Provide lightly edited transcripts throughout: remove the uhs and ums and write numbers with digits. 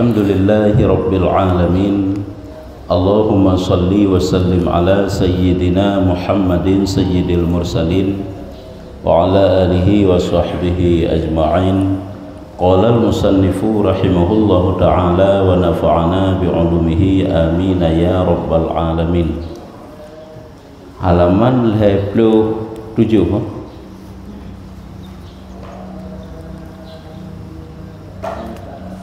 Alhamdulillahi Rabbil Alamin. Allahumma salli wa sallim ala Sayyidina Muhammadin Sayyidil Mursalin wa ala alihi wa sahbihi ajma'in. Qala al-musannifu rahimahullahu ta'ala wa nafa'ana bi'ulumihi amin ya Rabbal Alamin. Halaman 57.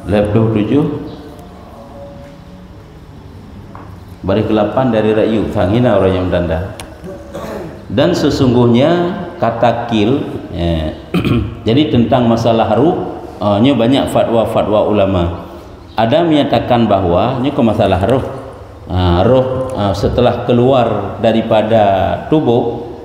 Lepas 7 baris ke-8 dari Ra'yu Fangina orang yang mendanda. Dan sesungguhnya kata kil jadi tentang masalah ruh nya banyak fatwa-fatwa ulama. Ada menyatakan bahwa nya ke masalah ruh setelah keluar daripada tubuh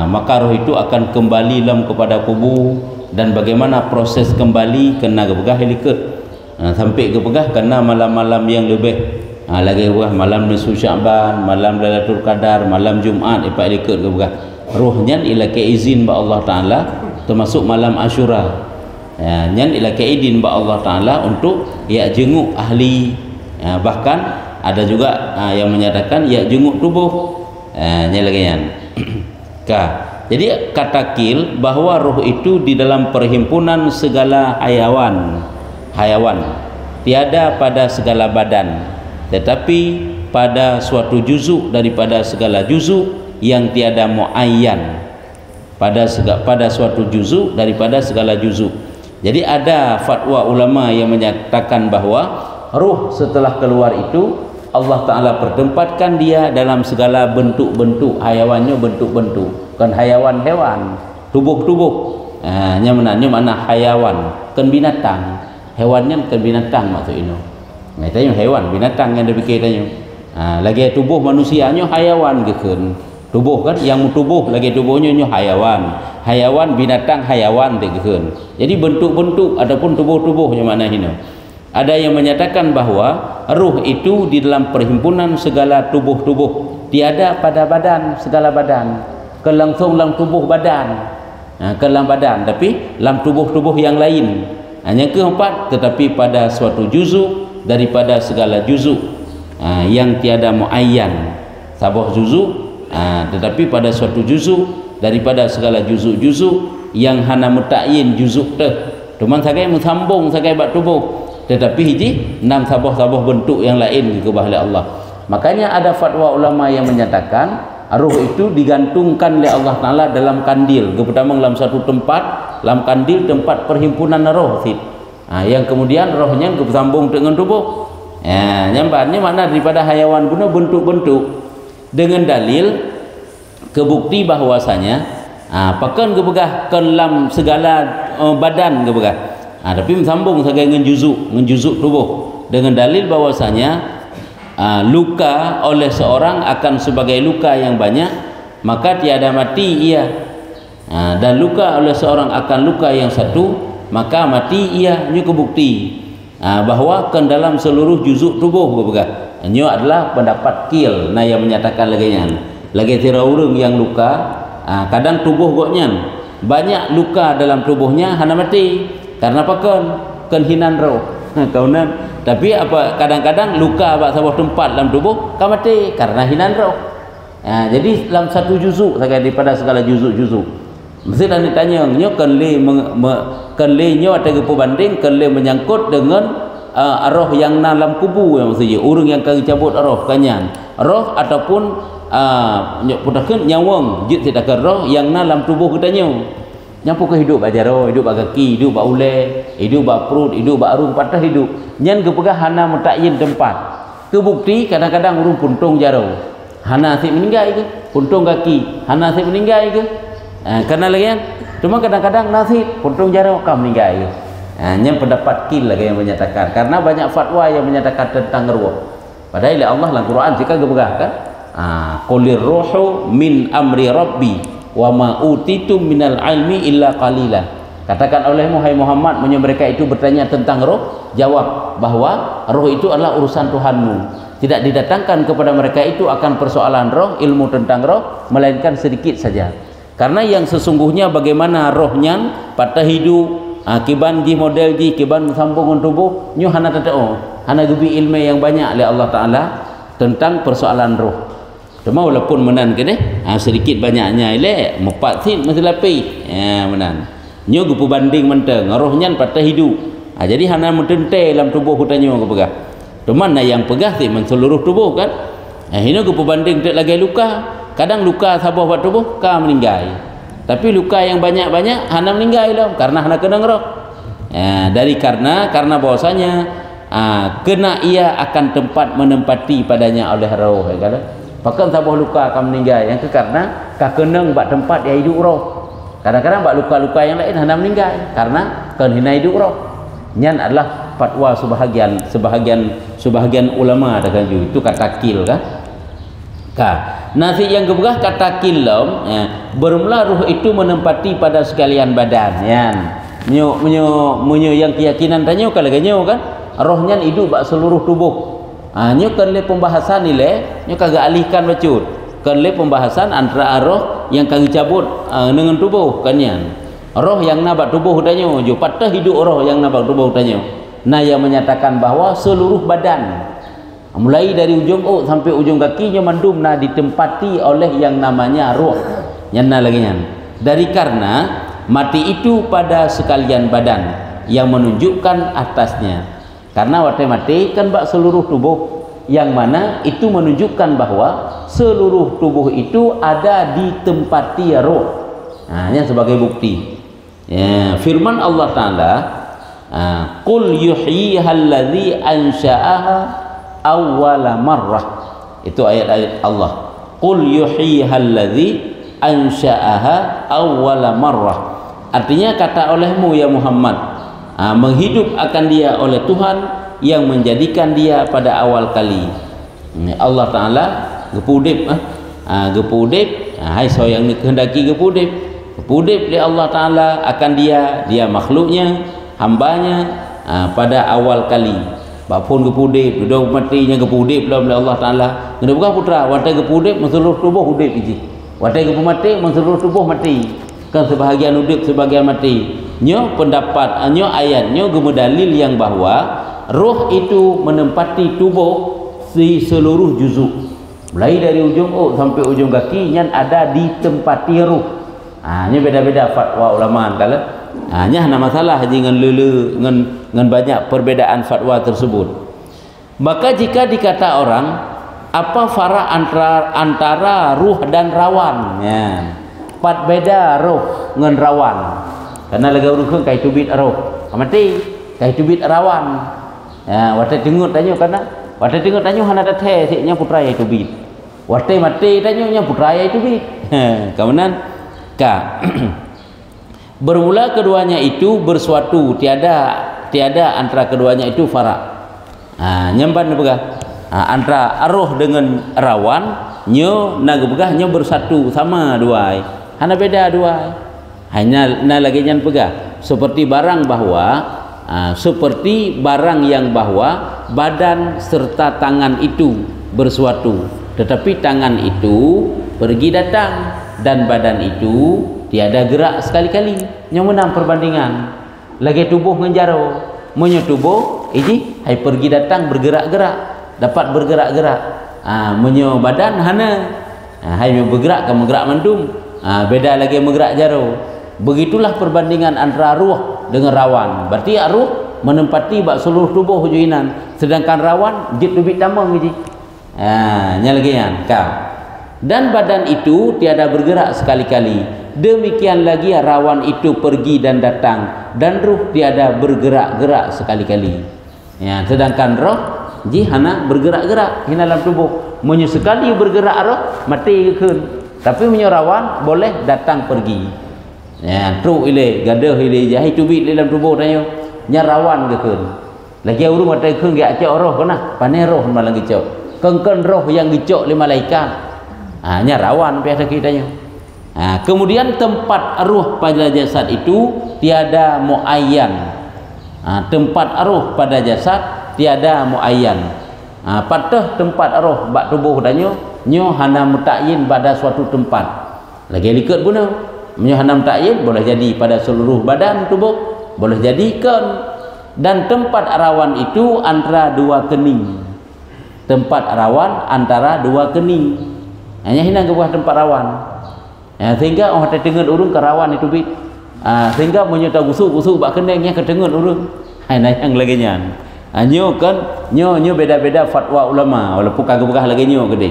maka roh itu akan kembali kepada tubuh, dan bagaimana proses kembali kena gebegah helikut sampai gebegah kena malam-malam yang lebih lagi gebegah malam nisfu Sya'ban, malam Lailatul Qadar, malam Jumaat ipak helikut gebegah rohnya ila ke izin ba Allah Taala, termasuk malam Asyura nyan ila ke izin ba Allah Taala untuk ya jenguk ahli, bahkan ada juga yang menyatakan ya jenguk tubuh nya lagi yan. Jadi kata kil bahwa roh itu di dalam perhimpunan segala hayawan, tiada pada segala badan, tetapi pada suatu juzuk daripada segala juzuk yang tiada muayyan, pada suatu juzuk daripada segala juzuk. Jadi ada fatwa ulama yang menyatakan bahwa ruh setelah keluar itu Allah Ta'ala pertempatkan dia dalam segala bentuk-bentuk hayawannya, bentuk-bentuk kan hayawan-hewan, tubuh-tubuh nya mana hayawan kan binatang, hewannya kan binatang maksud ini. Tanya hewan binatang yang dipikir tanya. Lagi tubuh manusianya hayawan gitu. Tubuh kan yang tubuh lagi tubuhnya hayawan. Hayawan binatang hayawan gitu. Jadi bentuk-bentuk ataupun tubuh-tubuhnya mana ini. Ada yang menyatakan bahwa ruh itu di dalam perhimpunan segala tubuh-tubuh, tiada pada badan, segala badan, langsung dalam tubuh badan, dalam badan, tapi dalam tubuh-tubuh yang lain. Yang keempat, tetapi pada suatu juzuk daripada segala juzuk yang tiada muayyan, sabuh juzuk, tetapi pada suatu juzuk daripada segala juzuk-juzuk yang hana mutayin juzuk teh, cuman sagai musambung sagai bak tubuh, tetapi hiji enam sabuh-sabuh bentuk yang lain ke bahla Allah. Makanya ada fatwa ulama yang menyatakan ruh itu digantungkan oleh Allah Taala dalam kandil, pertama dalam satu tempat, dalam kandil tempat perhimpunan roh yang kemudian rohnya bersambung dengan tubuh. Nyambannya mana daripada hayawan guna bentuk-bentuk dengan dalil kebukti bahwasanya pakan gebegah kelam segala badan gebegah. Tapi sambung sebagai ngejuzuk tubuh dengan dalil bahwasanya luka oleh seorang akan sebagai luka yang banyak, maka tiada mati ia, dan luka oleh seorang akan luka yang satu, maka mati ia. Ini kebukti bahwa kan dalam seluruh juzuk tubuh ini adalah pendapat kil yang menyatakan lagi tira urang yang luka kadang tubuh goknya banyak luka dalam tubuhnya hana mati karena apa kan hinan roh kaunan, tapi apa kadang-kadang luka bak sebuah tempat dalam tubuh kan mati karena hinan roh. Jadi dalam satu juzuk daripada segala juzuk-juzuk mesti dan ditanya nyo kan le nyo ada perbanding kan le menyangkut dengan roh yang dalam kubu yang maksudnya urang yang kau cabut roh kanyan roh ataupun putakeun nyawang jit tidak roh yang dalam tubuh kita nyampu ke hidup aja roh, hidup bak kaki, hidup bak ule, hidup bak perut, hidup bak arung patah hidup nyan kepegah hana mutayin tempat. Kebukti kadang-kadang urung puntung jaro hana asyik meninggal ke puntung kaki hana asyik meninggal ke karena lagi kan cuma kadang-kadang nasib puntung jaro kam meninggal ke. Yang pendapat kil lagi yang menyatakan, karena banyak fatwa yang menyatakan tentang ruh. Padahal Allah dalam Quran jika gebegah kan qulir ruhu min amri rabbi wa ma utitum minal ilmi illa qalila. Katakan olehmu hai Muhammad, mereka itu bertanya tentang roh, jawab bahwa roh itu adalah urusan Tuhanmu. Tidak didatangkan kepada mereka itu akan persoalan roh, ilmu tentang roh, melainkan sedikit saja. Karena yang sesungguhnya bagaimana rohnya patah hidup, kiban di model di kiban sambungan tubuh nyu hana tatao hana gebi ilmu yang banyak oleh Allah Taala tentang persoalan roh. Cuma walaupun menan ke deh, sedikit banyaknya ile mepat sin mesti lapi. Menan. Nyo gupu banding menteng, rohnya patah hidup. Jadi hana mentente dalam tubuh hutannya ke pegah. Cuma yang pegah sih menseluruh tubuh kan. Hina gupu banding tak lagi luka. Kadang luka sabah buat tubuh ka meninggal. Tapi luka yang banyak-banyak hana meninggal lah karena hana kena roh. Karena bahwasanya kena ia akan tempat menempati padanya oleh roh kan. Bahkan sabah luka akan meninggal yang karena kakeneng bak tempat dia hidup roh. Kadang-kadang bak luka-luka yang lain hana meninggal karena hina hidup roh. Nyan adalah fatwa sebahagian ulama ada kan itu kata kil kan. Nasi yang keberah kata kil bermula roh itu menempati pada sekalian badan yan. Menyo yang keyakinan tanya kalau kan rohnya hidup bak seluruh tubuh. Nyo kan le pembahasan nilai nyo kagak alihkan bacut kan le pembahasan antara roh yang kagak cabut dengan tubuh kan yan roh yang nabak tubuh tanya jo patah hidup roh yang nabak tubuh tanya nah yang menyatakan bahwa seluruh badan mulai dari ujung sampai ujung kakinya mandum ditempati oleh yang namanya roh nyana lagi nyan dari karena mati itu pada sekalian badan yang menunjukkan atasnya. Karena waktu mati kan bak seluruh tubuh yang mana itu menunjukkan bahwa seluruh tubuh itu ada di tempati roh. Ini sebagai bukti. Firman Allah Taala, "Qul yuhyiha allazi ansha'aha awwala marrah." Itu ayat-ayat Allah. "Qul yuhyiha allazi ansha'aha awwala marrah." Artinya kata olehmu ya Muhammad, menghidup akan dia oleh Tuhan yang menjadikan dia pada awal kali. Allah Taala gepudip hai soyang ni kehendaki gepudip oleh Allah Taala akan dia makhluknya hambanya pada awal kali. Bapun gepudip duduk matinya gepudip oleh Allah Taala. Ngene bukan putra watai gepudip seluruh tubuh hudip iji. Watai gepumati seluruh tubuh mati. Kan sebahagian hudip sebahagian mati. Nyo pendapat nyo ayat nyo gemedalil yang bahwa roh itu menempati tubuh di seluruh juzuk mulai dari ujung sampai ujung kaki yang ada di tempati roh. Nyo beda-beda fatwa ulama kalau nya hana masalah dengan lele dengan banyak perbedaan fatwa tersebut. Maka jika dikata orang apa faraq antara ruh dan rawan pat beda roh dengan rawan. Karena lega urukun kai tubit roh mati kai tubit rawan wate tengut tanyo karena wate tengut tanyo hana dathe siknya putra ya tubit wate mati tanyo nya putra ya tubit kemudian bermula keduanya itu bersuatu tiada antara keduanya itu farak nyamban begah antara roh dengan rawan nyo naga begah nyo bersatu sama dua hana beda dua hanya lagi yang pegah seperti barang yang bahwa badan serta tangan itu bersuatu tetapi tangan itu pergi datang dan badan itu tiada gerak sekali-kali. Yang menang perbandingan lagi tubuh menjaro menyo tubuh ini hai pergi datang bergerak-gerak dapat bergerak-gerak menyo badan hana hai bergerak ke menggerak mandum beda lagi menggerak jaro. Begitulah perbandingan antara ruh dengan rawan. Berarti ruh menempati bak seluruh tubuh hujuinan, sedangkan rawan jit dubit tamang ji. Nya lagi dan badan itu tiada bergerak sekali-kali. Demikian lagi rawan itu pergi dan datang dan ruh tiada bergerak-gerak sekali-kali. Sedangkan roh ji hana bergerak-gerak di dalam tubuh. Menyo sekali bergerak roh mati keun. Tapi menyo rawan boleh datang pergi. Truk ile gadah ile jahi tubit dalam tubuh tanya nya rawan ke keun lagi urung mata keun ge acak roh kana pane roh malang gicok kengken roh yang gicok le malaikat nya rawan biasa kita tanya kemudian tempat ruh pada jasad itu tiada muayyan tempat ruh pada jasad tiada muayyan patah tempat roh bak tubuh tanya nyo hana mutayin pada suatu tempat lagi liket guna menyohanam ta'yin boleh jadi pada seluruh badan tubuh boleh jadikan dan tempat rawan itu antara dua kening. Tempat rawan antara dua kening. Hanya hina kebuah tempat rawan. Sehingga orang terdengar urung ke rawan itu bit. Sehingga menyata gusuk-gusuk bak keningnya kedengar urung. Hina yang lagi nyan. Nyo kan nyo beda-beda fatwa ulama walaupun kagak begah lagi nyo gede.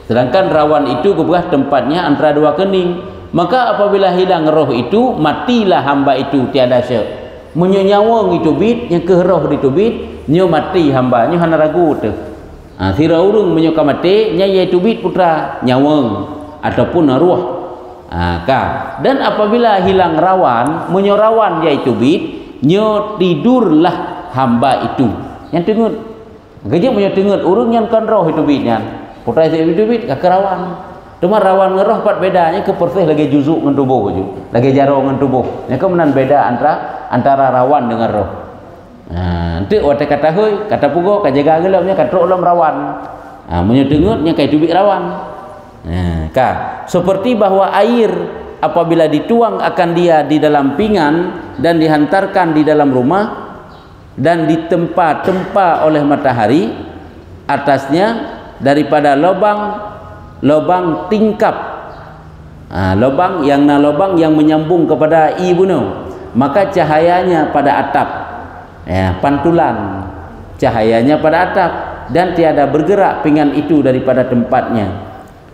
Sedangkan rawan itu kebuah tempatnya antara dua kening. Maka apabila hilang roh itu, matilah hamba itu tiada syak. Menyo nyawang itu bit, yang ke roh itu bit, nyo mati hamba, nyo hana ragu tu. Sira urung menyo ka mati, nya iaitu bit putra nyawang ataupun ruh. Dan apabila hilang rawan, menyo rawan iaitu bit, nyo tidurlah hamba itu. Yang dengar. Gajah menyo dengar urung yang kan roh itu bit nyan. Putra itu bit ka rawan. Cuma rawan ngeroh pat bedanya ke persih lagi juzuk dengan tubuh je. Lagi jaro dengan tubuh. Nya kemenan beda antara rawan dengan roh. Nanti wate kata heuy, kata pugo ka jaga geuleuh nya katruk ulam rawan. Munyo dengeut nya kai tubik rawan. Seperti bahwa air apabila dituang akan dia di dalam pinggan dan dihantarkan di dalam rumah dan ditempa oleh matahari atasnya daripada lubang tingkap, lubang yang menyambung kepada ibuno, maka cahayanya pada atap, pantulan cahayanya pada atap dan tiada bergerak pinggan itu daripada tempatnya.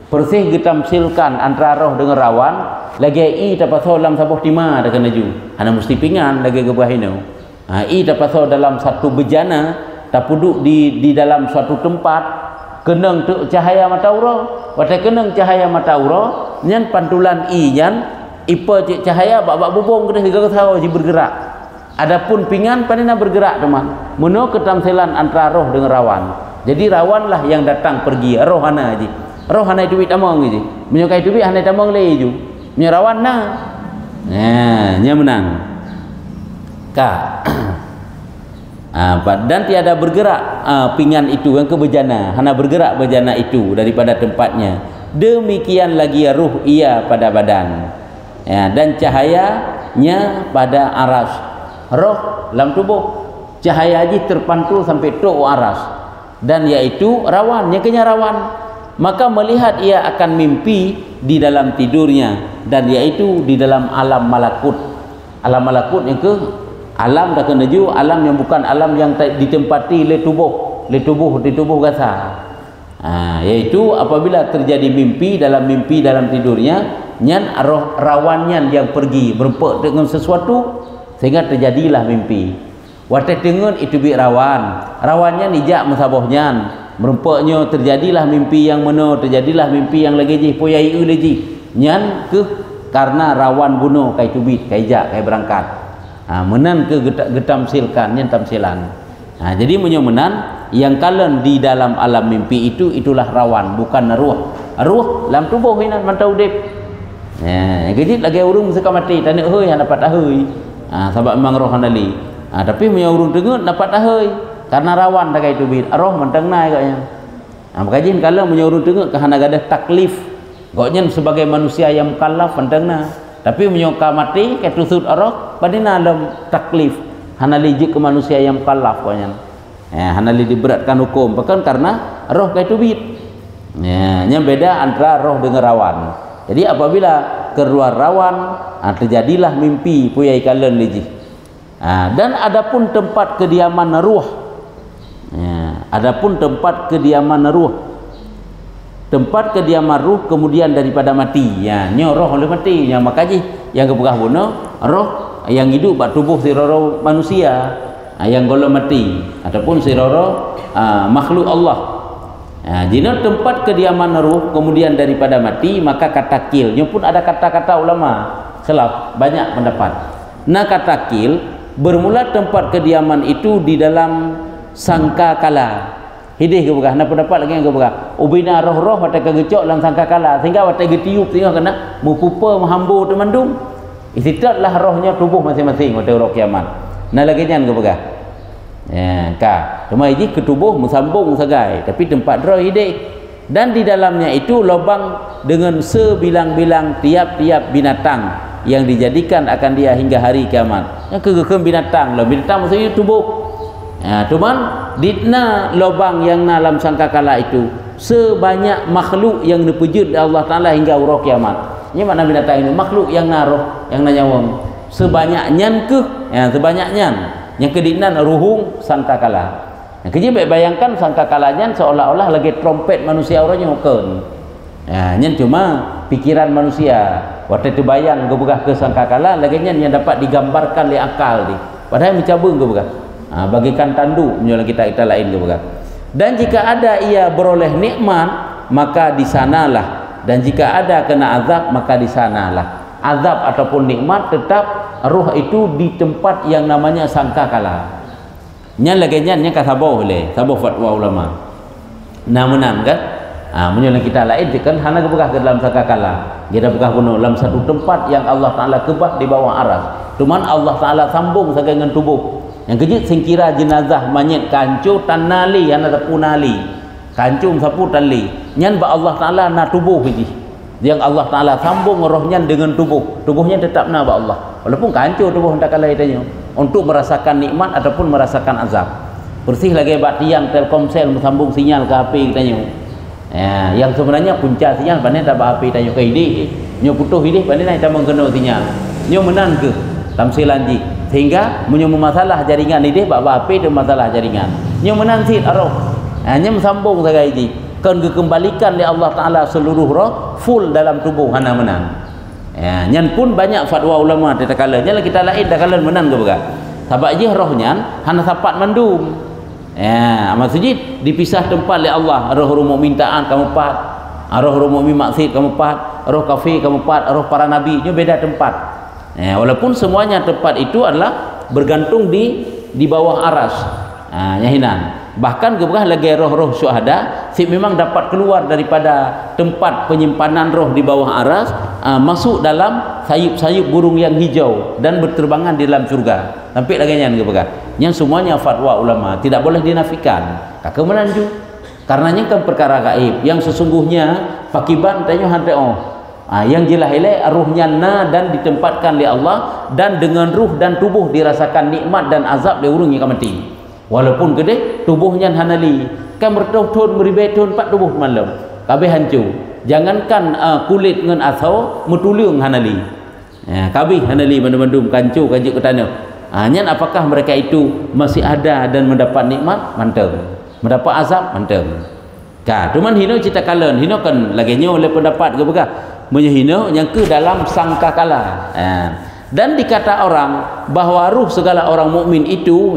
Persih getamsilkan antara roh dengan rawan, lagi i dapat dalam sabuh tima dah kena ju, hana mesti pinggan lagi ke bahino. I dapat dalam satu bejana, tak duduk di dalam suatu tempat. Kenang tu cahaya mata urang, wate kenang cahaya mata urang, nyan pantulan i nyan ipa cahaya bak bubung kedah tiga tahu ji bergerak. Adapun pinggan panina bergerak teman. Meno ketamsilan antara roh dengan rawan. Jadi rawanlah yang datang pergi, roh hana ji. Roh hana duit among ji. Menyokai duit hana among le ju. Menyo rawan na. Nya menang. Dan tiada bergerak pinggan itu yang ke bejana, hana bergerak bejana itu daripada tempatnya. Demikian lagi ruh ia pada badan, dan cahayanya pada aras. Roh dalam tubuh cahaya haji terpantul sampai tok aras, dan yaitu rawan, yang kenya rawan. Maka melihat ia akan mimpi di dalam tidurnya, dan yaitu di dalam alam malakut. Alam malakut yang ke alam dah kena ju, alam yang bukan alam yang ditempati oleh tubuh gasa. Yaitu apabila terjadi mimpi dalam tidurnya, nyan roh rawannya yang pergi berempuk dengan sesuatu sehingga terjadilah mimpi. Wate tengen itu bi rawannya nijak masabohnya, merempuknya terjadilah mimpi yang meno, terjadilah mimpi yang lagi ji poyai lagi. Nyan ke karena rawan bunuh kai tubit kai jak kai berangkat. Menan ke getamsilkan yang tamsilan. Jadi menan yang kalen di dalam alam mimpi itulah rawan, bukan ruh. Ruh dalam tubuh ini mantau dep. Jadi lagi urung seka mati tanya heuy hana dapat heuy. Sebab memang roh handali. Tapi punya urung dengar dapat heuy karena rawan dah kai tubit. Roh mentang naik katnya. Makajin kalau punya urung dengar ke hana gadah taklif. Goknya sebagai manusia yang mukallaf mentang na. Tapi menyoka mati ke tusud arok padina dalam taklif hana lijik ke manusia yang mukallaf konya. Hana li diberatkan hukum bahkan karena roh kai tubit. Nya beda antara roh dengan rawan. Jadi apabila keluar rawan terjadilah mimpi puyai kalen lijik. Dan adapun tempat kediaman ruh. Adapun tempat kediaman ruh, tempat kediaman ruh kemudian daripada mati. Nyo roh oleh mati. Makanya yang kebegah bunuh roh yang hidup bak tubuh siroro manusia yang golong mati ataupun siroro makhluk Allah. Jika tempat kediaman ruh kemudian daripada mati, maka kata kil. Nyo pun ada kata-kata ulama selaf banyak pendapat. Kata kil bermula tempat kediaman itu di dalam sangka kala. Hidih ke begah, nak pendapat lagi yang ke begah. Ubina roh-roh watak kegecok dalam sangka kala sehingga watak getiup sehingga kena mupupa menghambu temandum. Istitratlah rohnya tubuh masing-masing watak roh kiamat. Nah lagi jangan ke begah. Cuma ini ke tubuh bersambung sagai, tapi tempat roh hidih dan di dalamnya itu lubang dengan sebilang-bilang tiap-tiap binatang yang dijadikan akan dia hingga hari kiamat. Yang ke binatang lah, binatang maksudnya tubuh. Cuman ditna lubang yang dalam sangkakala itu sebanyak makhluk yang dipujud Allah Taala hingga urang kiamat. Ini makna binatang ini makhluk yang naroh yang nanyawang sebanyak nyan ke sebanyak nyan yang kediknan ruhung sangkakala. Yang kerja baik bayangkan sangkakalanya seolah-olah lagi trompet manusia orangnya mukun. Nyan cuma pikiran manusia. Waktu itu bayang gebegah ke sangkakala lagi nyan yang dapat digambarkan oleh akal di. Padahal mencabung gebegah. Bagikan tandu menyolang kita lain gebegah. Dan jika ada ia beroleh nikmat maka di sanalah, dan jika ada kena azab maka di sanalah. Azab ataupun nikmat tetap ruh itu di tempat yang namanya sangkakala. Nyan lagi nyan kasabau le, sabau fatwa ulama. Namunan kan, menyolang kita lain kan hana gebegah ke dalam sangkakala. Kita begah kuno dalam satu tempat yang Allah Taala kebah di bawah aras. Cuman Allah Taala sambung saja dengan tubuh. Yang kejut singkira jenazah manyet kancu tanali yang ada punali kancu sapu tali nyan ba Allah Taala na tubuhiji yang Allah Taala sambung rohnya dengan tubuhnya tetap na ba Allah walaupun kancu tubuh hendak kala itanya untuk merasakan nikmat ataupun merasakan azab. Bersih lagi bak tiang Telkomsel sambung sinyal ke HP kitanya yang sebenarnya punca sinyal pandai tak ba HP tanya ke ide nyo putuh ide pandai nak tambang kena sinyal nyo menang ke tamsilanji sehingga menyumbang masalah jaringan ini bak HP dan masalah jaringan nyo menang sit arah nyo sambung sagai ji kan dikembalikan oleh Allah Taala seluruh roh full dalam tubuh hana menang nyan pun banyak fatwa ulama di takalanya kita lain takalan menang ke bukan sabak je rohnya hana sapat mandum maksudnya dipisah tempat oleh Allah roh mukmin taat kamu pat roh mukmin maksiat kamu pat roh kafir kamu pat roh para nabi nyo beda tempat. Walaupun semuanya tempat itu adalah bergantung di bawah aras nyahinan. Bahkan gebegah lagi roh-roh syuhada si memang dapat keluar daripada tempat penyimpanan roh di bawah aras masuk dalam sayup-sayup burung yang hijau dan berterbangan di dalam surga. Sampai lagi nyan gebegah. Yang semuanya fatwa ulama tidak boleh dinafikan. Kakak menanju. Karenanya kan perkara gaib yang sesungguhnya pakiban tanya hantai yang jelas ile ruhnya na dan ditempatkan oleh Allah dan dengan ruh dan tubuh dirasakan nikmat dan azab le urung yang mati. Walaupun gede tubuhnya hanali kan bertahun meribetun 4 tubuh malam kabeh hancur. Jangankan kulit dengan asau metulung hanali. Kabeh hanali bandum-bandum kancur kanjuk ke tanah. Nyan apakah mereka itu masih ada dan mendapat nikmat? Mantap. Mendapat azab? Mantap. Cuman hino cita kalen hino kan lagi nyo oleh pendapat ke begah menyehina yang ke dalam sangkakala. Dan dikata orang bahawa ruh segala orang mukmin itu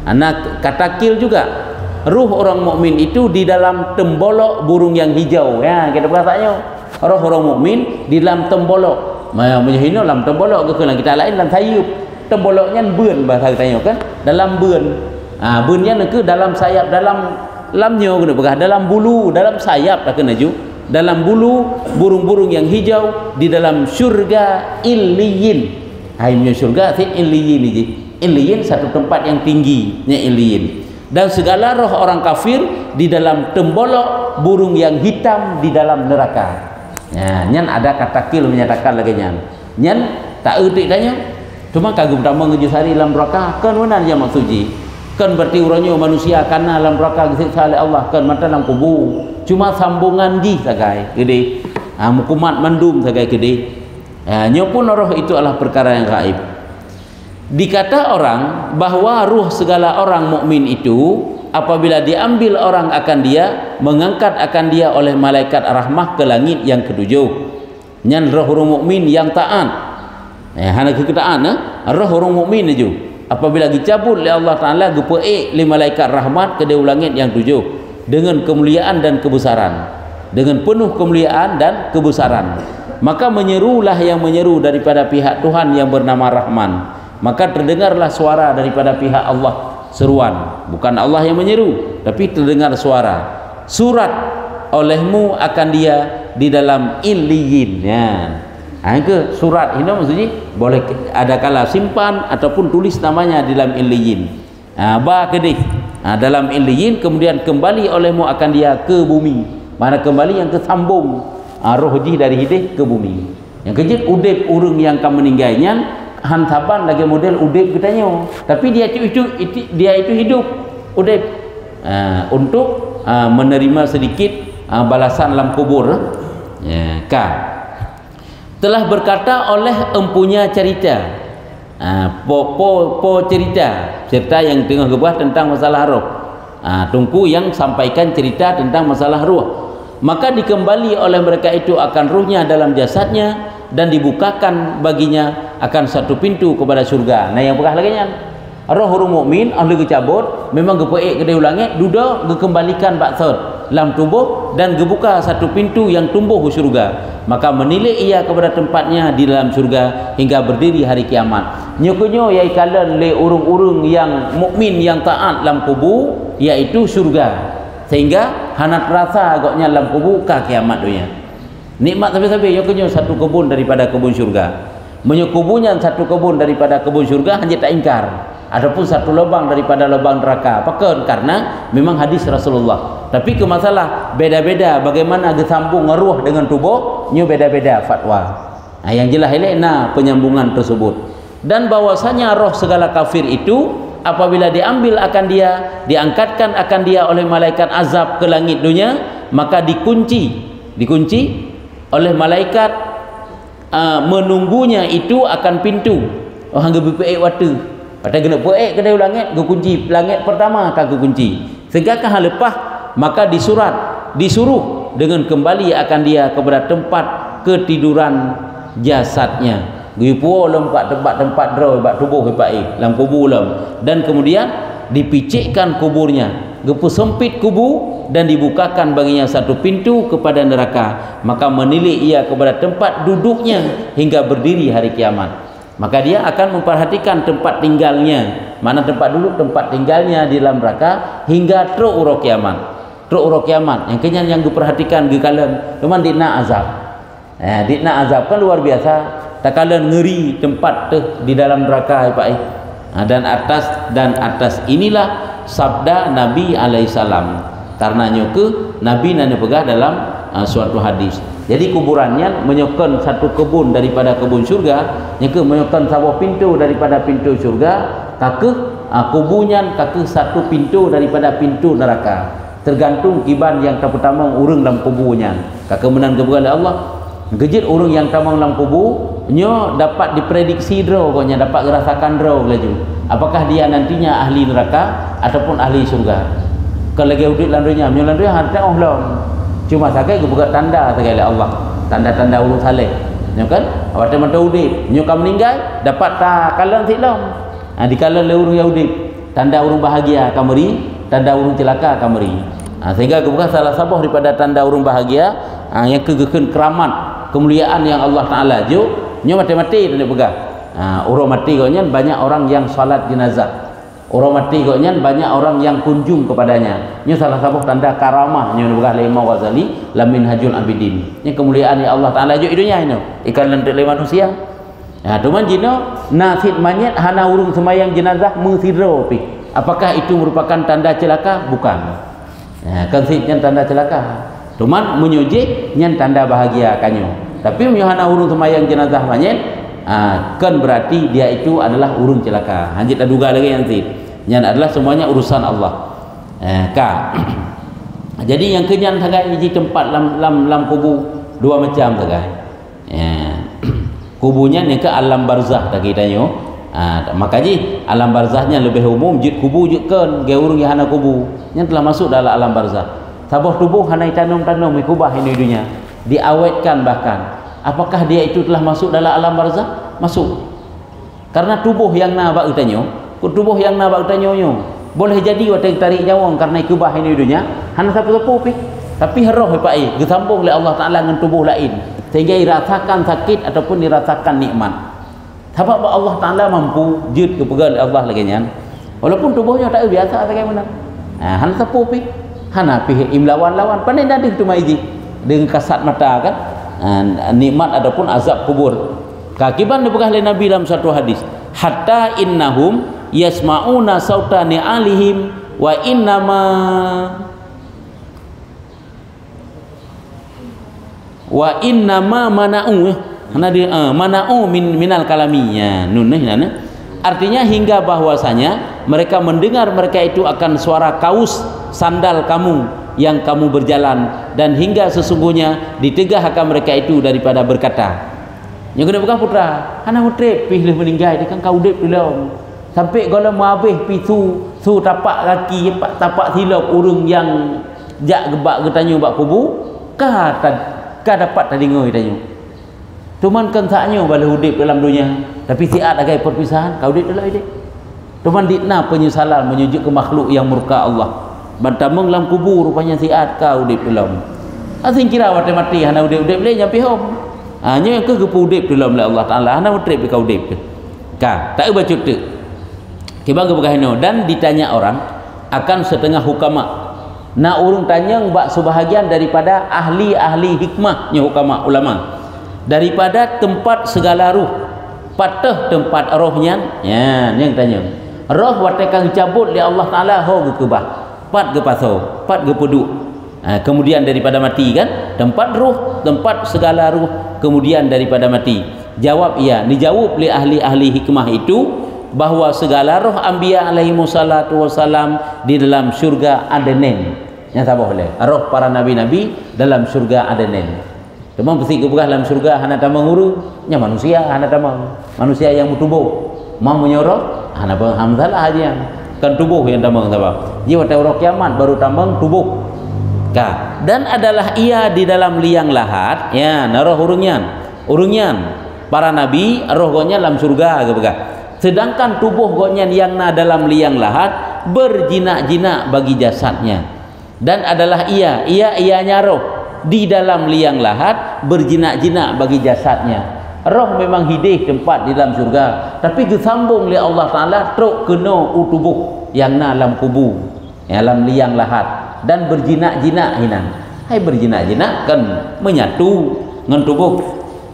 anak katakil juga ruh orang mukmin itu di dalam tembolok burung yang hijau kita berkatanya roh orang mukmin di dalam tembolok menyehina dalam tembolok ke kita lain dalam sayup temboloknya beun bahasa katanya kan dalam beun beunnya ke dalam sayap dalamnya kena berkah dalam bulu dalam sayap tak kena ju dalam bulu burung-burung yang hijau di dalam syurga Illiyin. Haimnya syurga si Illiyin ini. Illiyin satu tempat yang tinggi nya Illiyin. Dan segala roh orang kafir di dalam tembolok burung yang hitam di dalam neraka. Nyan ada kata kil menyatakan lagi nyan tak erti tanya. Cuma kagum tambah ngejusari dalam neraka kan mana yang maksudji. Kan berarti urangnya manusia karena dalam neraka disiksa oleh Allah kan mata dalam kubur. Cuma sambungan ji sagai gede mukumat mandum sagai gede nyo pun roh itu adalah perkara yang gaib. Dikata orang bahwa ruh segala orang mukmin itu apabila diambil orang akan dia mengangkat akan dia oleh malaikat rahmah ke langit yang ketujuh. Nyan roh orang mukmin yang taat hana ketaat roh orang mukmin itu apabila dicabut oleh Allah Taala gepeik oleh malaikat rahmat ke langit yang 7 dengan kemuliaan dan kebesaran, dengan penuh kemuliaan dan kebesaran, maka menyerulah yang menyeru daripada pihak Tuhan yang bernama Rahman, maka terdengarlah suara daripada pihak Allah seruan, bukan Allah yang menyeru tapi terdengar suara surat olehmu akan dia di dalam Illiyin ke surat ini maksudnya boleh ada kala simpan ataupun tulis namanya di dalam Illiyin dalam Illiyin kemudian kembali olehmu akan dia ke bumi mana kembali yang kesambung roh ji dari hidih ke bumi Yang kejut udip urang yang kamu meninggalnya hantaban lagi model udip katanya. Tapi dia itu hidup udip untuk menerima sedikit balasan dalam kubur. Ya, telah berkata oleh empunya cerita, cerita yang tengah gebah tentang masalah roh. Tungku yang sampaikan cerita tentang masalah roh. Maka dikembali oleh mereka itu akan ruhnya dalam jasadnya dan dibukakan baginya akan satu pintu kepada surga. Nah yang bekah lagi nya roh orang mukmin ahli gecabut memang gepeik kedai langit duda gekembalikan baksud dalam tubuh dan gebuka satu pintu yang tumbuh ke surga, maka menilai ia kepada tempatnya di dalam surga hingga berdiri hari kiamat. Nyokonyo yai kalan le urung-urung yang mukmin yang taat dalam kubur iaitu surga, sehingga hanat rasa agaknya dalam kubur ke kiamat dunia. Nikmat sampai-sampai nyokonyo satu kebun daripada kebun surga, menyokubunya satu kebun daripada kebun surga hanya tak ingkar. Adapun satu lubang daripada lubang neraka. Apakah? Karena memang hadis Rasulullah. Tapi ke masalah beda-beda bagaimana gesambung ngeruh dengan tubuh, nyu beda-beda fatwa. Nah, yang jelas ini penyambungan tersebut. Dan bahwasanya roh segala kafir itu apabila diambil akan dia, diangkatkan akan dia oleh malaikat azab ke langit dunia, maka dikunci oleh malaikat menunggunya itu akan pintu. Orang gebepe waktu pada kena buat kedai langit kunci langit pertama akan kunci sehingga hal lepas maka disuruh dengan kembali akan dia kepada tempat ketiduran jasadnya gipu lompat tempat draw bak tubuh hepai dalam kubur dan kemudian dipicikkan kuburnya gepu sempit kubur dan dibukakan baginya satu pintu kepada neraka, maka menilai ia kepada tempat duduknya hingga berdiri hari kiamat. Maka dia akan memperhatikan tempat tinggalnya, mana tempat duduk, tempat tinggalnya di dalam neraka hingga teruk uruk kiamat. Teruk uruk kiamat yang kenyan yang diperhatikan di kalam cuman dina azab. Dina azab kan luar biasa. Tak kalan ngeri tempat tu di dalam neraka Pak. Dan atas inilah sabda Nabi alaihi salam. Karenanya ke Nabi nanya pegah dalam suatu hadis. Jadi kuburannya menyokon satu kebun daripada kebun surga, nyeke menyokon sebuah pintu daripada pintu surga, kakeh kubunya kakeh satu pintu daripada pintu neraka. Tergantung kiban yang pertama urang dalam kuburnya. Kakeh menang keberkatan Allah. Kejut urang yang tamang dalam kubur, nyo dapat diprediksi draw koknya, dapat merasakan draw laju. Apakah dia nantinya ahli neraka ataupun ahli surga. Kalau lagi udit landunya, nyo landunya harta Allah. Cuma sakai buka tanda sekali Allah, tanda-tanda urus saleh, ya kan? Awak mata udip, nyo kam meninggal dapat ta kalan silom. Di kalan le urung Yahudi, tanda urung bahagia kameri, tanda urung celaka kameri. Sehingga kebuka salah sabah daripada tanda urung bahagia yang kegeken keramat, kemuliaan yang Allah Taala jo, nyo mati-mati tanda pegah. Urung mati koknya banyak orang yang salat jenazah. Orang mati koknya banyak orang yang kunjung kepadanya. Ini salah satu tanda karamah yang diberikan oleh Imam Ghazali dalam Minhajul Abidin. Ini kemuliaan yang Allah Taala jo idunya ini. Ikan lentik le manusia. Cuman jino nasib manyet hana urung semayang jenazah mengsidro pi. Apakah itu merupakan tanda celaka? Bukan. Konsepnya tanda celaka. Cuman menyuji nyen tanda bahagia kanyo. Tapi hana urung semayang jenazah manyet kan berarti dia itu adalah urung celaka. Hanjit aduga lagi nanti. Yang adalah semuanya urusan Allah. Jadi yang kenyan sangat di tempat lam kubur dua macam sangat. Kuburnya ni ke alam barzah tak kitanya. Makanya alam barzahnya lebih umum. Jid kubur jid kan gaya urung yang hana kubur. Yang telah masuk dalam alam barzah. Sabah tubuh hana tanam-tanam kubah ini dunia. Diawetkan bahkan. Apakah dia itu telah masuk dalam alam barzah? Masuk. Karena tubuh yang nak bertanya, tubuh yang nak bertanya boleh jadi waktu tarik nyawang karena ikubah ini dunia, hanya satu-satu pi. Tapi roh pai disambung oleh Allah Taala dengan tubuh lain sehingga dirasakan sakit ataupun dirasakan nikmat. Sebab Allah Taala mampu jid kepegal Allah lagi nya. Walaupun tubuhnya tak biasa bagaimana. Hanya satu pi. Hana pi imlawan-lawan pandai dah tu mai dengan kasat mata kan. Nikmat ataupun azab kubur. Kakiban dibekah oleh Nabi dalam satu hadis, hatta innahum yasma'una sauta ni'alihim wa innama mana'u Hana dia mana'u minal kalaminya nunna. Artinya hingga bahwasanya mereka mendengar mereka itu akan suara kaus sandal kamu yang kamu berjalan, dan hingga sesungguhnya ditegah akan mereka itu daripada berkata. Yang kena bukan putra, hana mutrip pilih meninggal dia kan kau dip belum. Sampai kalau mau habis pi su tapak kaki tapak silap urang yang jak gebak getanyo bak kubu, ka dapat tadi ngoi tanyo. Tuman kan saknyo bala hudip dalam dunia, tapi siat agai perpisahan kau dip dalam ide. Tuman ditna penyesalan menuju ke makhluk yang murka Allah. Bantameng dalam kubur rupanya siat kau dip dalam. Asing kira wate mati hana udip-udip le nyampi hom. Hanya ke gepu udip dalam Allah Taala hana utrip kau udip. Ka tak bacut tu. Kibaga begahino dan ditanya orang akan setengah hukama. Na urung tanya bak sebahagian daripada ahli-ahli hikmahnya hukama ulama. Daripada tempat segala ruh, patah tempat rohnya, ya, yang tanya. Roh watekan cabut li Allah Taala ho ke bah. Pat ke paso, pat ke peduk. Kemudian daripada mati kan, tempat ruh, tempat segala ruh, kemudian daripada mati. Jawab iya, dijawab oleh ahli-ahli hikmah itu bahawa segala roh anbiya alaihi wassalatu wassalam di dalam syurga Adenin. Yang tak boleh. Roh para nabi-nabi dalam syurga Adenin. Cuma pasti kebegah dalam syurga hana tamang uru, nya manusia hana tamang. Manusia yang bertubuh, mau menyorok hana hamzalah aja. Kan tubuh yang tamang sabab. Jiwa orang kiamat baru tamang tubuh. Dan adalah ia di dalam liang lahat, ya, roh urungnya para nabi roh gonya dalam surga kebegah. Sedangkan tubuh gonya yang dalam liang lahat berjinak-jinak bagi jasadnya. Dan adalah ianya roh di dalam liang lahat berjinak-jinak bagi jasadnya. Roh memang hidih tempat di dalam surga, tapi disambung oleh Allah Taala truk kena tubuh yang dalam kubur, dalam liang lahat, dan berjinak-jinak hinan. Hai berjinak-jinak kan menyatu dengan tubuh,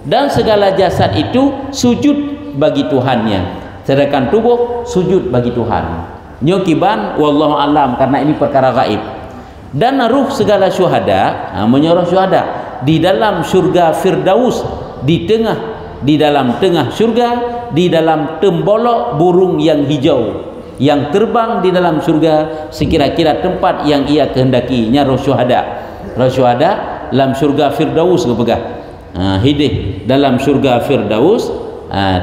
dan segala jasad itu sujud bagi Tuhannya, sedangkan tubuh sujud bagi Tuhan. Nyokiban wallahu alam, karena ini perkara gaib. Dan ruh segala syuhada, menyuruh syuhada di dalam syurga Firdaus, di dalam tengah syurga, di dalam tembolok burung yang hijau yang terbang di dalam syurga sekira-kira tempat yang ia kehendaki. Nya roh syuhada dalam syurga Firdaus kepegah. Hidih dalam syurga Firdaus,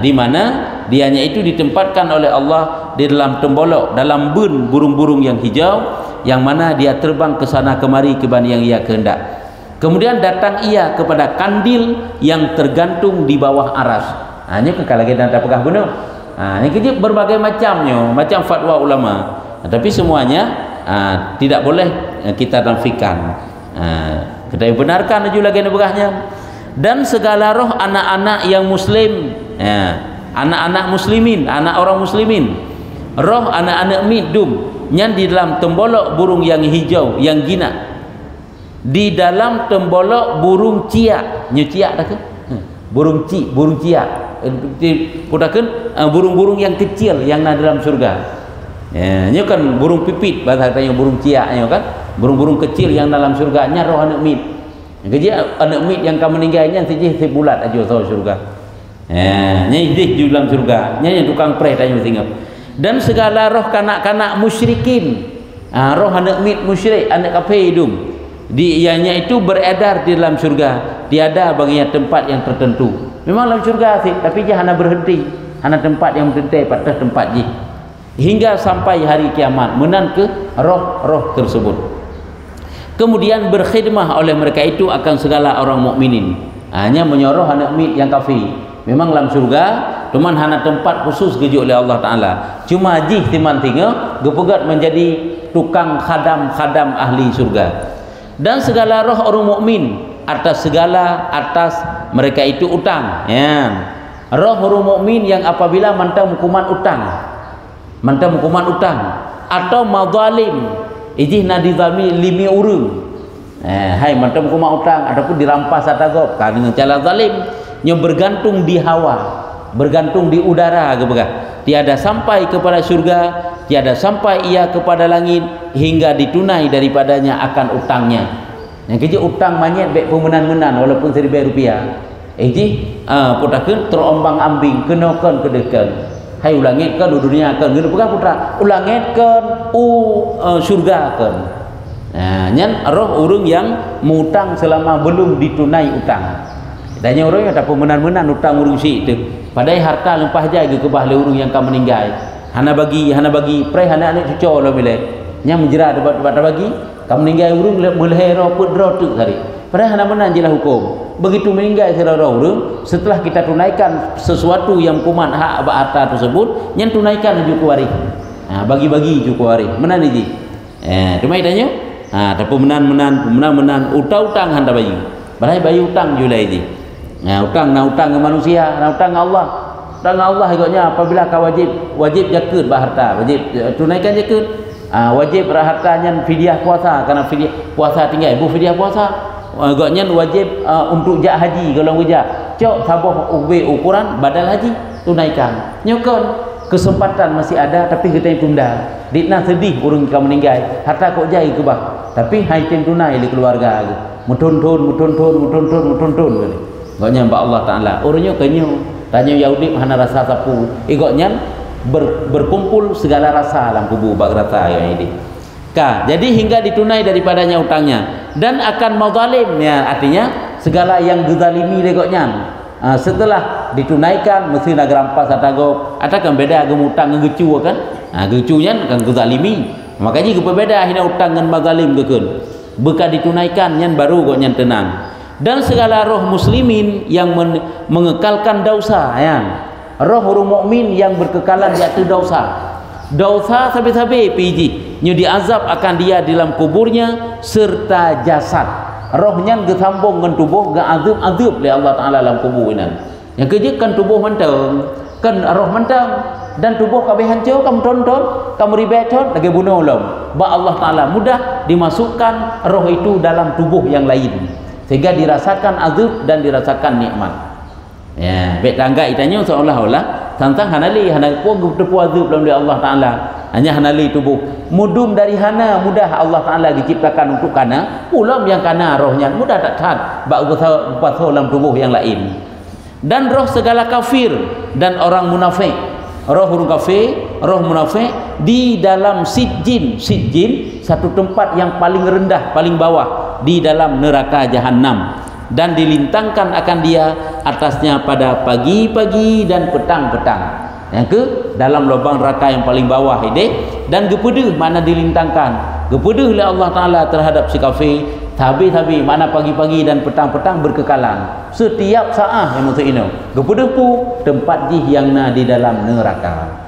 di mana dianya itu ditempatkan oleh Allah di dalam tembolok, dalam bun burung-burung yang hijau, yang mana dia terbang ke sana kemari keban yang ia kehendak. Kemudian datang ia kepada kandil yang tergantung di bawah aras. Ini kekal lagi dan tak pegah gunung. Ini kerja berbagai macam fatwa ulama. Tapi semuanya tidak boleh kita nafikan. Kita benarkan aja lagi nebagahnya. Dan segala roh anak-anak yang muslim, anak-anak muslimin, anak orang muslimin, roh anak-anak midum yang di dalam tembolok burung yang hijau yang jinak, di dalam tembolok burung ciak, nyuciak dah ke? Burung ciak, kudakan burung-burung yang kecil yang ada dalam surga. Nya kan burung pipit, bahasa katanya burung ciaknya kan, burung-burung kecil yang dalam surga. Nya roh anak mid. Kerja anak mid yang kamu meninggalnya sejih sebulat aja tahu surga. Nya idih di dalam surga. Nya tukang preh tanya tinggal. Dan segala roh kanak-kanak musyrikin, roh anak mid musyrik, anak kafir hidung, ianya itu beredar di dalam surga. Tiada baginya tempat yang tertentu. Memang dalam surga sih, tapi dia hanya berhenti, hanya tempat yang berhenti pada tempat je, hingga sampai hari kiamat menan ke roh-roh tersebut. Kemudian berkhidmah oleh mereka itu akan segala orang mukminin. Hanya menyuruh anak mid yang kafir. Memang dalam surga cuman hanya tempat khusus gejuk oleh Allah Taala. Cuma jih timan tinggal gepegat menjadi tukang khadam ahli surga. Dan segala roh orang mukmin atas mereka itu utang, ya. Roh orang mukmin yang apabila mantang hukuman utang atau madzalim, ijih nadizami limi urung, hai mantang hukuman utang ataupun dirampas atagop kan dengan cara zalim, yang bergantung di hawa, bergantung di udara kebegah. Tiada sampai kepada surga, tiada sampai ia kepada langit hingga ditunai daripadanya akan utangnya. Yang kerja utang manyet baik pemenan-menan walaupun Rp1,000. putakeun terombang-ambing kenokeun kedekeun hai ulangitkeun dunia keun geus putra putra ulangitkeun surgakeun. Nah nyan roh urang yang mutang selama belum ditunai utang. Tanya orang yang tak menan-menan utang urang si itu. Padahal harta lempah jaga ke bahle urang yang ka meninggal. Hana bagi pre hana anak cucu lah bila. Nya menjera debat bagi ka meninggal urang melehero pedro tu hari. Padahal hana menan jelah hukum. Begitu meninggal saudara urang, setelah kita tunaikan sesuatu yang kuman hak harta tersebut, nyan tunaikan ju kuari. Ha bagi-bagi ju kuari. Menan ji. Cuma tanya. Tapi menan utang handa bayi. Padahal bayi utang julai ji. Utang ke manusia, utang ke Allah. Utang ke Allah ikutnya apabila kau wajib zakat harta, wajib tunaikan zakat. Wajib hartanya fidyah puasa karena fidyah puasa tinggal, fidyah puasa. Ikutnya wajib untuk jak haji kalau ngejak. Cok sabuh ukuran badal haji tunaikan. Nyokon kesempatan masih ada tapi kita yang tunda. Ditna sedih urang kau meninggal. Harta kok jai ke bah. Tapi haitin tunai di keluarga. Mutuntun. Gaknya mbak Allah Ta'ala orangnya kenyo tanya Yahudi hana rasa sapu igoknya berkumpul segala rasa dalam kubu bak rasa yang ini jadi hingga ditunai daripadanya utangnya dan akan mazalim ya artinya segala yang gezalimi legoknya setelah ditunaikan mesti nak rampas atago atakan beda gemutang ngegecu kan gecunya kan gezalimi makanya berbeda hina utang dengan mazalim gekun beka ditunaikan yang baru goknya tenang. Dan segala roh muslimin yang mengekalkan dosa ya. Roh orang mukmin yang berkekalan di atas dosa sabi-sabi piji nyu diazab akan dia di dalam kuburnya serta jasad rohnya gesambung dengan tubuh azab oleh Allah Ta'ala dalam kubur ini yang kejekan tubuh mentang kan roh mentang dan tubuh kabeh hancur kamu tonton kamu ribecot lagi bunuh ulum ba Allah Ta'ala mudah dimasukkan roh itu dalam tubuh yang lain sehingga dirasakan azab dan dirasakan nikmat. Ya, baik tangga itanya seolah-olah tentang hanali pun tepu azab dalam Allah Taala. Hanya hanali tubuh. Mudum dari hana mudah Allah Taala diciptakan untuk kana, ulam yang kana rohnya mudah tak tahan bak dalam tubuh yang lain. Dan roh segala kafir dan orang munafik. Roh orang kafir, roh munafik di dalam sijjin satu tempat yang paling rendah, paling bawah di dalam neraka jahanam dan dilintangkan akan dia atasnya pada pagi-pagi dan petang-petang yang ke dalam lubang neraka yang paling bawah ini dan gepedeh mana dilintangkan gepedeh oleh Allah Ta'ala terhadap si kafir habis-habis mana pagi-pagi dan petang-petang berkekalan setiap saat yang maksud ini gepedeh pu tempat jih yang di dalam neraka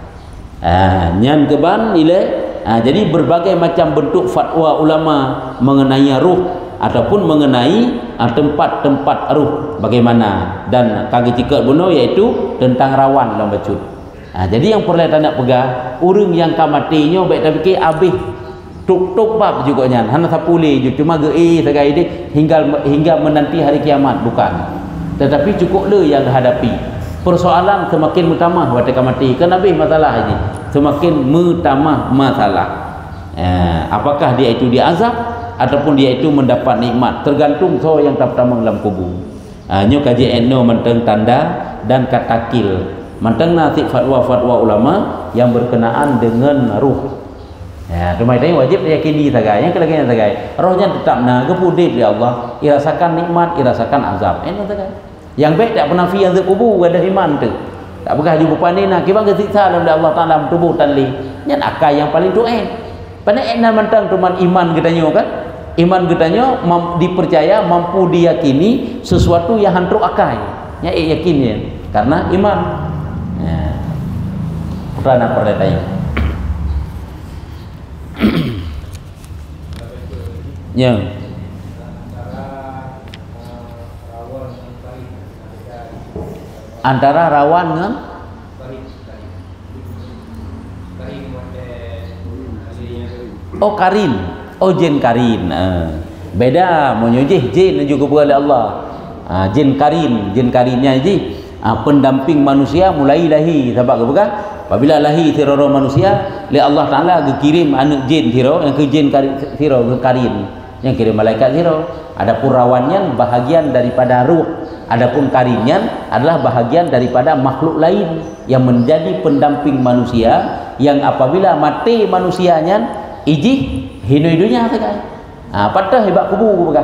nyan keban ile jadi berbagai macam bentuk fatwa ulama mengenai ruh ataupun mengenai tempat-tempat ruh bagaimana dan kaki cikat bunuh iaitu tentang rawan dalam bacut. Jadi yang perlu tak nak pegah urang yang kamatinya baik tapi ke habis tuk bab juga nyan hana sapule je cuma ge segai dia hingga menanti hari kiamat bukan tetapi cukup le yang hadapi persoalan semakin mutamah ketika mati kan habis masalah ini semakin mutamah masalah apakah dia itu diazab ataupun dia itu mendapat nikmat tergantung so yang pertama dalam kubur nyo kaji eno menteng tanda dan katakil menteng nasib fatwa ulama yang berkenaan dengan ruh cuma itu wajib diyakini sagai yang kelagi sagai rohnya tetap kepudit ya Allah irasakan nikmat irasakan azab eno sagai yang baik tak pernah fi azab kubur ada iman tu tak pegah jumpa panina kibang kesiksa dalam Allah Taala tubuh tanli nyan akal yang paling tuen pada ena mentang tuman iman katanya kan iman katanya dipercaya mampu diyakini sesuatu yang hantruk akal nya yakinnya karena iman pernah tanya ya antara rawan dengan karin jin karin beda menyujih jin juga oleh Allah jin karinnya ji pendamping manusia mulai lahi sebab bukan apabila lahi tiroro manusia li Allah Taala dikirim anak jin tiro yang ke jin tiro ke karin yang kirim malaikat tiro adapun rawannya bahagian daripada ruh Adapun karinyan adalah bahagian daripada makhluk lain yang menjadi pendamping manusia, yang apabila mati manusianya iji hidup-hidupnya sagai. Patah hebat kubur bukan.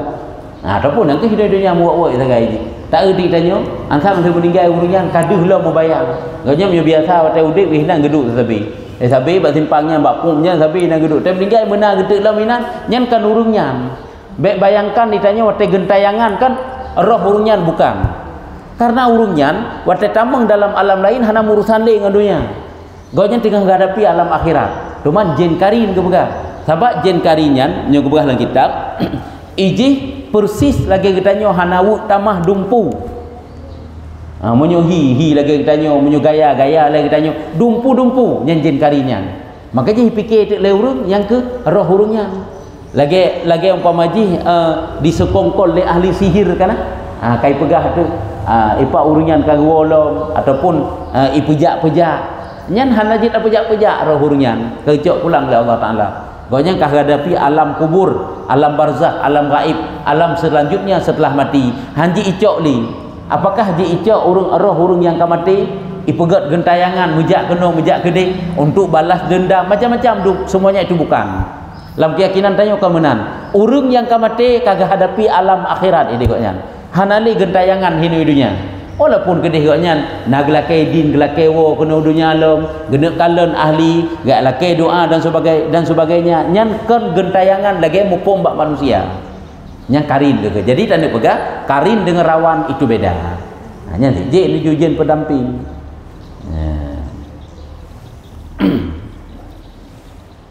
Ataupun nanti hidup-hidupnya muak-muak sagai iji. Tak erti tanya, angka mesti meninggal urunyan kaduh lah mau bayar. Ganya punya biasa watai udip hilang geduk tetapi. Sabi bak simpangnya bak pumnya sabi nang geduk. Tapi meninggal menang geduk lah minan nyan kan urungnya. Baik bayangkan ditanya watai gentayangan kan roh urungnya bukan. Karena urungnya watai tamang dalam alam lain hana urusan lain dengan dunia. Ganya tengah menghadapi alam akhirat. Cuman jin karin ke bukan. Sebab jin karinyan nyo ke bukan dalam kitab iji persis lagi kitanya hanawu tamah dumpu. Munyo hi lagi kitanya, munyo gaya lagi kitanya dumpu nyen karinyan. Makanya fikir tek leurung yang ke roh urungnya. Lagi umpama ji disekongkol le ahli sihir kan. Kai pegah tu ipa urunyan kagolom ataupun ipejak-pejak. Nyen hanajit pejak-pejak roh urunyan. Kecok pulang oleh Allah Taala. Gonya kah hadapi alam kubur, alam barzakh, alam gaib, alam selanjutnya setelah mati. Hanji icok li. Apakah ji icok roh urung yang ka mati ipegat gentayangan mejak kena mejak gede untuk balas dendam macam-macam semuanya itu bukan. Dalam keyakinan tanya kau menan. Urung yang ka mati kagak hadapi alam akhirat ini gonya. Hanali gentayangan hidup-hidupnya. Walaupun gede gaknya nak gelakai din gelakai wo kena dunia alam genek kalen ahli gak lakai doa dan sebagainya nyan kan gentayangan lagi mupom bak manusia nyan karin ke jadi tanda pegah karin dengan rawan itu beda. Nyan je ni jujen pendamping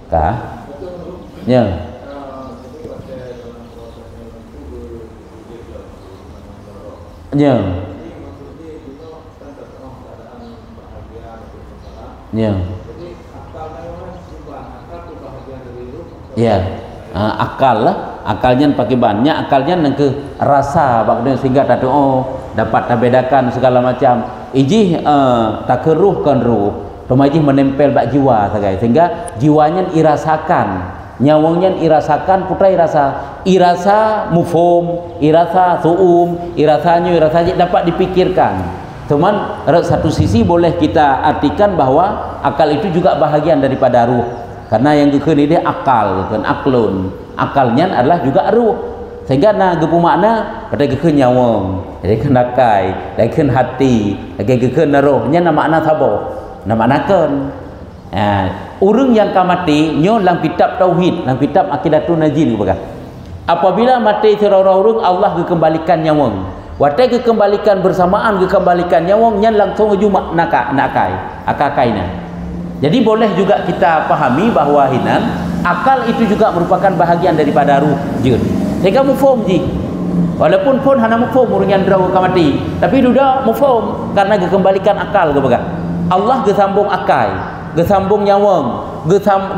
kah nya akal lah akalnya pakai banyak akalnya nang ke rasa baknya sehingga tak dapat bedakan segala macam iji tak keruh kan ruh pemajih menempel bak jiwa sagai sehingga jiwanya irasakan nyawangnya irasakan putra irasa mufhum irasa suum irasanya dapat dipikirkan. Cuman satu sisi boleh kita artikan bahwa akal itu juga bahagian daripada ruh. Karena yang kekeni dia akal, kan aklun. Akalnya adalah juga ruh. Sehingga na gepu makna pada keken nyawang, jadi kenakai, dan keken hati, lagi keken rohnya na makna sabo. Na maknakan. Urang yang kamati nyo dalam kitab tauhid, dalam kitab Aqidatun Najin juga. Apabila mati seorang urang Allah kembalikan nyawang. Watai kekembalikan bersamaan kekembalikan nyawang nyan langsung ujung akakaina. Jadi boleh juga kita pahami bahawa hinan akal itu juga merupakan bahagian daripada ruh jin. Sehingga mufhum ji. Walaupun pun hana mufhum urang draw kamati, tapi duda mufhum karena kekembalikan akal ke baga. Allah gesambung akal, gesambung nyawang,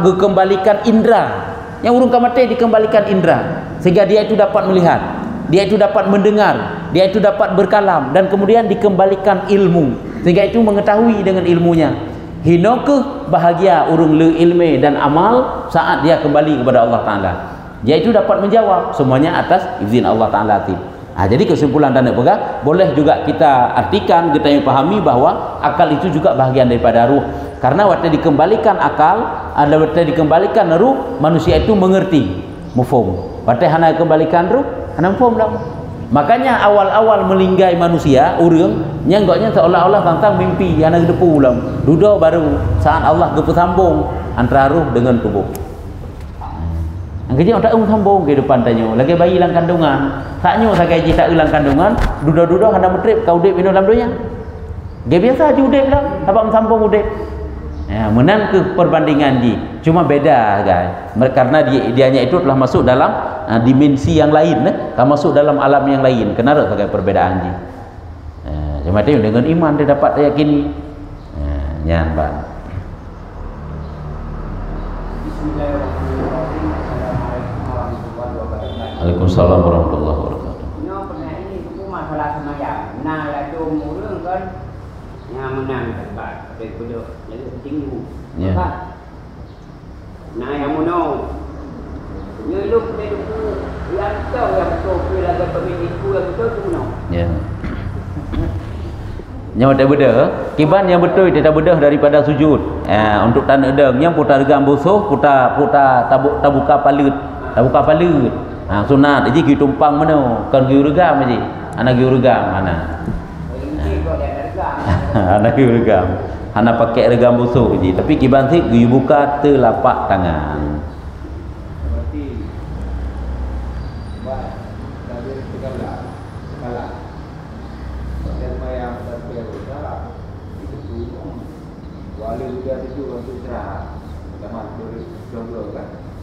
kekembalikan indera. Yang urang kamati dikembalikan indera sehingga dia itu dapat melihat. Dia itu dapat mendengar, dia itu dapat berkalam dan kemudian dikembalikan ilmu sehingga itu mengetahui dengan ilmunya. Hinokeh bahagia urung le ilmu dan amal saat dia kembali kepada Allah Taala. Dia itu dapat menjawab semuanya atas izin Allah Taala. Jadi kesimpulan dan pegah boleh juga kita artikan kita pahami bahawa akal itu juga bahagian daripada ruh. Karena waktu dikembalikan akal, ada waktu dikembalikan ruh, manusia itu mengerti, mufhum. Waktu hana kembalikan ruh nampak dah. Makanya awal-awal melinggai manusia urang nyanggoknya seolah-olah tentang mimpi yang ada depu ulam. Duda baru saat Allah gepu sambung antara ruh dengan tubuh. Angkanya tak sambung ke depan tanya. Lagi bayi dalam kandungan. Taknya sakai ji tak dalam kandungan, duda-duda hendak metrip kau udip minum dalam dunia. Dia biasa aja udip lah, apa sambung udip. Menang ke perbandingan ji. Cuma beda guys. Karena dianya itu telah masuk dalam dimensi yang lain, masuk dalam alam yang lain. Kenapa sebagai perbedaan ji? Cuma itu dengan iman dia dapat yakini. Nyan ban. Waalaikumsalam warahmatullahi wabarakatuh. Ini itu masalah semayang. Nah, lah tu murung kan yang menang tempat daripada jadi tinggi. Ya. Nah, yang mono. Nyeluk dia tu yang tahu yang betul bila ada pemilikku yang betul tu mono. Ya. Yang tak bedah, kiban yang betul dia tak bedah daripada sujud. Untuk tanah deng yang putar regam busuh, putar tabuka palut. Tabuka palut. Sunat jadi kita tumpang mana? Kan giu regam aje. Anak giu regam mana? Anak giu regam. Anak pakai regam busuh je. Tapi kiban sik giu buka telapak tangan.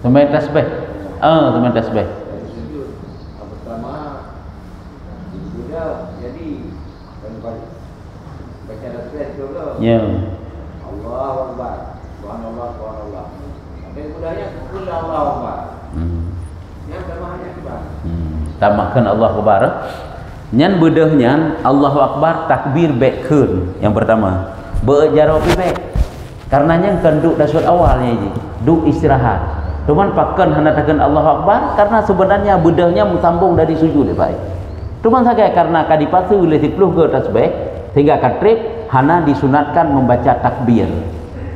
Sampai tasbih. Sampai tasbih. Pertama sudah jadi baca tasbih dulu. Ya. Allahu Akbar. Subhanallah, subhanallah. Sampai budaya kul Allahu Akbar. Yang tamahnya apa? Tambahkan Allahu Akbar. Nyan bedahnya Allahu Akbar takbir baik keun yang pertama. Berjarah baik. Karenanya kan duk dasar awalnya je. Duk istirahat. Cuman pakan hanatakan Allahu Akbar karena sebenarnya bedahnya sambung dari sujud baik. Cuman saja karena kadipatu oleh 10 ke tasbih sehingga katrip hana disunatkan membaca takbir.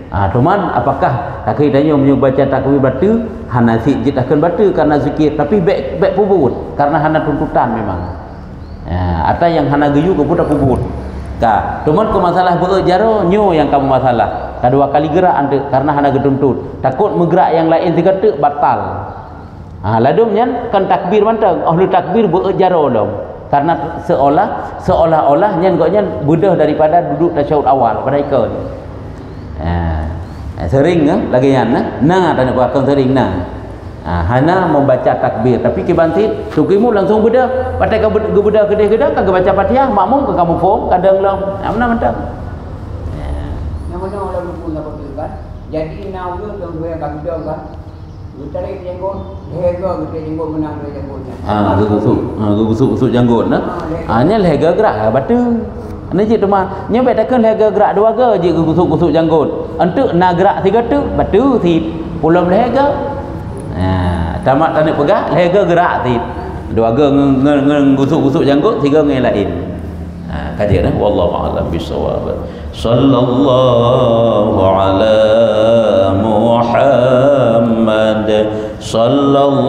Cuman apakah kaki tanya membaca takbir batu hana sijid akan batu karena zikir tapi baik pubut karena hana tuntutan memang. Atau yang hana geyu ke budak pubut. Cuman ke masalah berjaro nyo yang kamu masalah. Kedua kali gerak anda karena hana getuntut. Takut menggerak yang lain tiga tek batal. Ladumnya kan takbir mantang. Ahli takbir berjaro dong. Karena seolah-olah nyan goknya budah daripada duduk tasyahud awal pada ikut. Sering lagi yan tanya bahkan sering hana membaca takbir tapi kibantit tukimu langsung bedah pakai gebedah gede-gede kagak baca Fatihah makmum ke kamu form kadang lah mana mantap yang mana orang pun dapat kan jadi now tu dong dua kaki dong kan tarik jenggot lega gede jenggot menang dua jenggotnya gusuk janggut nya lega gerak batu ane je tu mah nya bedakan lega gerak dua ge je gusuk janggut entuk nak gerak tiga tu batu si pulang lega tamat tadi pegah lega gerak ti dua ge gusuk janggut tiga ngai lain kaji dah wallahu a'lam bisawab sallallahu ala Muhammad sallallahu